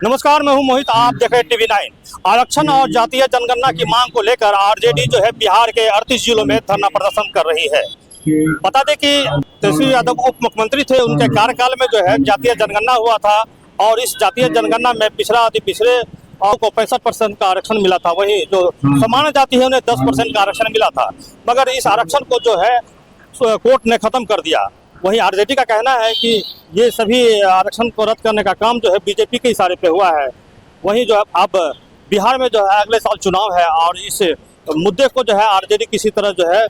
नमस्कार, मैं हूं मोहित। आप देख रहे TV9। आरक्षण और जातीय जनगणना की मांग को लेकर आरजेडी जो है बिहार के 38 जिलों में धरना प्रदर्शन कर रही है। बता दें कि तेजस्वी यादव उप मुख्यमंत्री थे, उनके कार्यकाल में जो है जातीय जनगणना हुआ था और इस जातीय जनगणना में पिछड़ा अति पिछड़े और को 65% का आरक्षण मिला था। वही जो सामान्य जाति है उन्हें 10% का आरक्षण मिला था, मगर इस आरक्षण को जो है कोर्ट ने खत्म कर दिया। वहीं आरजेडी का कहना है कि ये सभी आरक्षण को रद्द करने का काम जो है बीजेपी के इशारे पे हुआ है। वहीं जो है अब बिहार में जो है अगले साल चुनाव है और इस मुद्दे को जो है आरजेडी किसी तरह जो है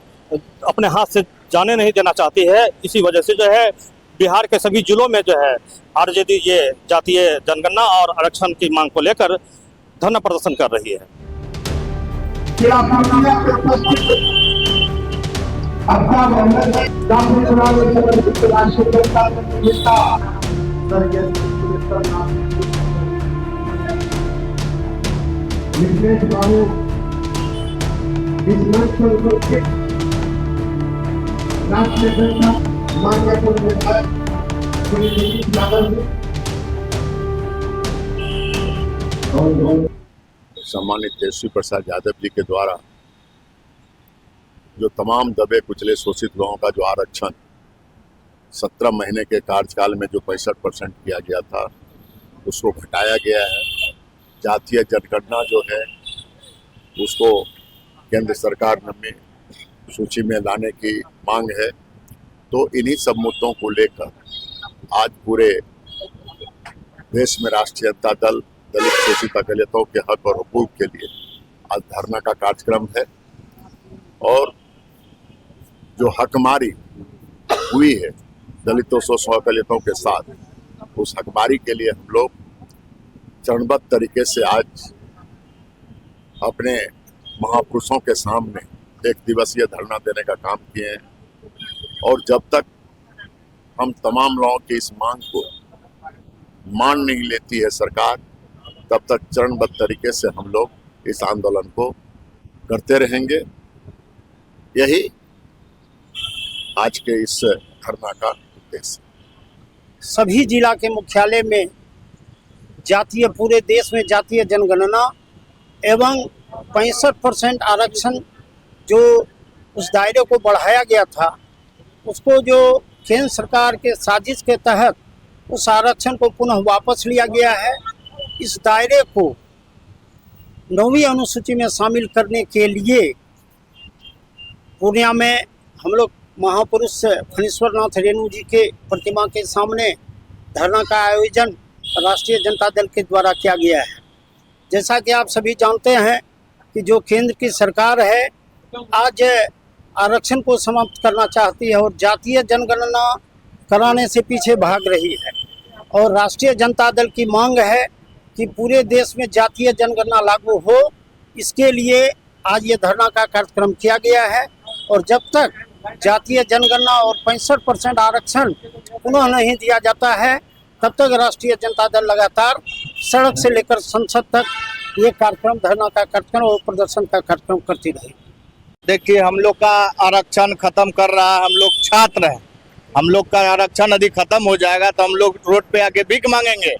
अपने हाथ से जाने नहीं देना चाहती है। इसी वजह से जो है बिहार के सभी जिलों में जो है आरजेडी ये जातीय जनगणना और आरक्षण की मांग को लेकर धरना प्रदर्शन कर रही है। सम्मानित तेजस्वी प्रसाद यादव जी के द्वारा जो तमाम दबे कुचले शोषित लोगों का जो आरक्षण 17 महीने के कार्यकाल में जो 65% किया गया था उसको घटाया गया है। जातीय जनगणना जो है उसको केंद्र सरकार में सूची में लाने की मांग है। तो इन्हीं सब मुद्दों को लेकर आज पूरे देश में राष्ट्रीय जनता दल दलित शोषित दलितों के हक और हुकूक के लिए आज धरना का कार्यक्रम है। और जो हकमारी हुई है दलितों शोषित दलितों के साथ, उस हकमारी के लिए हम लोग चरणबद्ध तरीके से आज अपने महापुरुषों के सामने एक दिवसीय धरना देने का काम किए हैं। और जब तक हम तमाम लोगों की इस मांग को मान नहीं लेती है सरकार, तब तक चरणबद्ध तरीके से हम लोग इस आंदोलन को करते रहेंगे। यही आज के इस धरना का उद्देश्य। सभी जिला के मुख्यालय में जातीय पूरे देश में जातीय जनगणना एवं 65% आरक्षण जो उस दायरे को बढ़ाया गया था, उसको जो केंद्र सरकार के साजिश के तहत उस आरक्षण को पुनः वापस लिया गया है। इस दायरे को 9वीं अनुसूची में शामिल करने के लिए पूर्णिया में हम लोग महापुरुष फणीश्वर नाथ रेणु जी के प्रतिमा के सामने धरना का आयोजन राष्ट्रीय जनता दल के द्वारा किया गया है। जैसा कि आप सभी जानते हैं कि जो केंद्र की सरकार है आज आरक्षण को समाप्त करना चाहती है और जातीय जनगणना कराने से पीछे भाग रही है। और राष्ट्रीय जनता दल की मांग है कि पूरे देश में जातीय जनगणना लागू हो। इसके लिए आज ये धरना का कार्यक्रम किया गया है। और जब तक जातीय जनगणना और 65% आरक्षण पुनः नहीं दिया जाता है, तब तक राष्ट्रीय जनता दल लगातार सड़क से लेकर संसद तक ये कार्यक्रम, धरना का कार्यक्रम और प्रदर्शन का कार्यक्रम करती रही। देखिए, हम लोग का आरक्षण खत्म कर रहा है। हम लोग छात्र हैं, हम लोग का आरक्षण यदि खत्म हो जाएगा तो हम लोग रोड पे आके भीख मांगेंगे।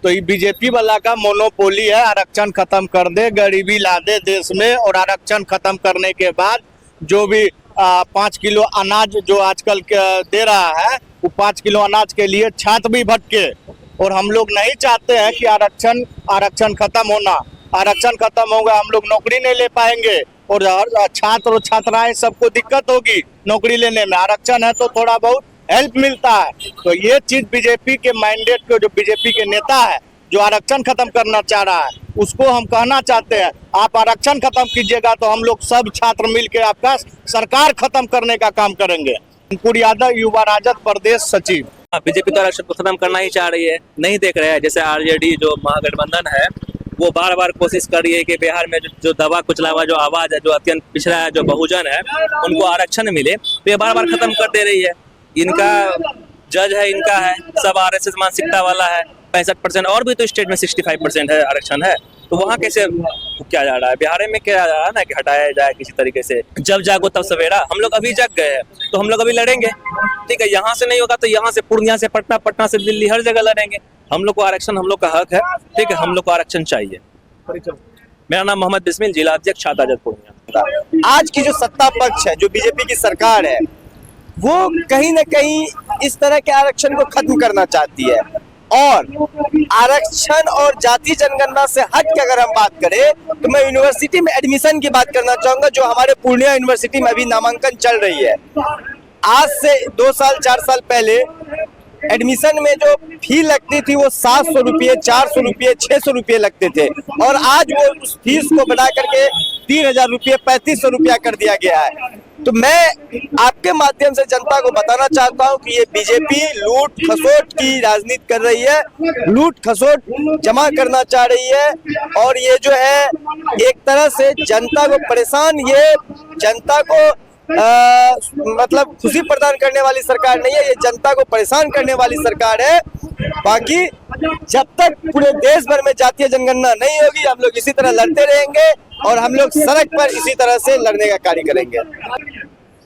तो ये बीजेपी वाला का मोनोपोली है। आरक्षण खत्म कर दे, गरीबी ला दे देश में। और आरक्षण खत्म करने के बाद जो भी 5 किलो अनाज जो आजकल दे रहा है, वो 5 किलो अनाज के लिए छात्र भी भटके। और हम लोग नहीं चाहते हैं कि आरक्षण खत्म होना। आरक्षण खत्म होगा, हम लोग नौकरी नहीं ले पाएंगे और छात्र और छात्राएं सबको दिक्कत होगी नौकरी लेने में। आरक्षण है तो थोड़ा बहुत हेल्प मिलता है। तो ये चीज बीजेपी के मैंडेट को, जो बीजेपी के नेता है जो आरक्षण खत्म करना चाह रहा है, उसको हम कहना चाहते हैं आप आरक्षण खत्म कीजिएगा तो हम लोग सब छात्र मिलकर आपका सरकार खत्म करने का काम करेंगे। अंकुर यादव, युवा राजद प्रदेश सचिव। बीजेपी तो आरक्षण को खत्म करना ही चाह रही है, नहीं देख रहे हैं। जैसे आरजेडी जो महागठबंधन है वो बार बार कोशिश कर रही है कि बिहार में जो दबा कुचला हुआ जो आवाज है, जो अत्यंत पिछड़ा है, जो बहुजन है, उनको आरक्षण मिले, तो ये बार बार खत्म कर दे रही है। इनका जज है, इनका है, सब आरएसएस मानसिकता वाला है। 65% और भी तो स्टेट में 65% है आरक्षण है। तो वहाँ कैसे किया जा रहा है? बिहार में किया जा रहा है ना कि हटाया जाए किसी तरीके से। जब जागो तब सवेरा, हम लोग अभी जग गए हैं तो हम लोग अभी लड़ेंगे, ठीक है। यहाँ से नहीं होगा तो यहाँ से पूर्णिया से पटना, पटना से दिल्ली, हर जगह लड़ेंगे। हम लोग को आरक्षण, हम लोग का हक है, ठीक है। हम लोग को आरक्षण चाहिए। मेरा नाम मोहम्मद बिस्मिल, जिला अध्यक्ष छात्र आजाद पूर्णिया। आज की जो सत्ता पक्ष है, जो बीजेपी की सरकार है, वो कहीं ना कहीं इस तरह के आरक्षण को खत्म करना चाहती है। और आरक्षण और जाति जनगणना से हट के अगर हम बात करें तो मैं यूनिवर्सिटी में एडमिशन की बात करना चाहूंगा, जो हमारे पूर्णिया यूनिवर्सिटी में अभी नामांकन चल रही है। आज से 2 साल 4 साल पहले एडमिशन में जो फी लगती थी वो 700 रुपये, 400 रुपये, 600 रुपये लगते थे, और आज वो उस फीस को बढ़ा करके 3000 रुपये, 3500 रुपया कर दिया गया है। तो मैं आपके माध्यम से जनता को बताना चाहता हूं कि ये बीजेपी लूट खसोट की राजनीति कर रही है, लूट खसोट जमा करना चाह रही है। और ये जो है एक तरह से जनता को परेशान, ये जनता को मतलब खुशी प्रदान करने वाली सरकार नहीं है, ये जनता को परेशान करने वाली सरकार है। बाकी जब तक पूरे देश भर में जातीय जनगणना नहीं होगी, हम लोग इसी तरह लड़ते रहेंगे और हम लोग सड़क पर इसी तरह से लड़ने का कार्य करेंगे।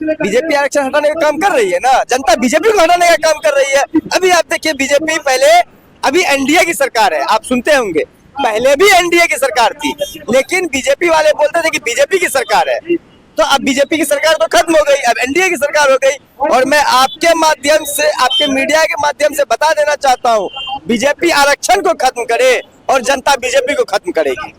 बीजेपी आरक्षण हटाने का काम कर रही है ना, जनता बीजेपी को हटाने का काम कर रही है। अभी आप देखिए, बीजेपी पहले, अभी एनडीए की सरकार है, आप सुनते होंगे, पहले भी एनडीए की सरकार थी, लेकिन बीजेपी वाले बोलते थे कि बीजेपी की सरकार है। तो अब बीजेपी की सरकार तो खत्म हो गई, अब एनडीए की सरकार हो गई। और मैं आपके माध्यम से, आपके मीडिया के माध्यम से बता देना चाहता हूँ, बीजेपी आरक्षण को खत्म करे और जनता बीजेपी को खत्म करेगी।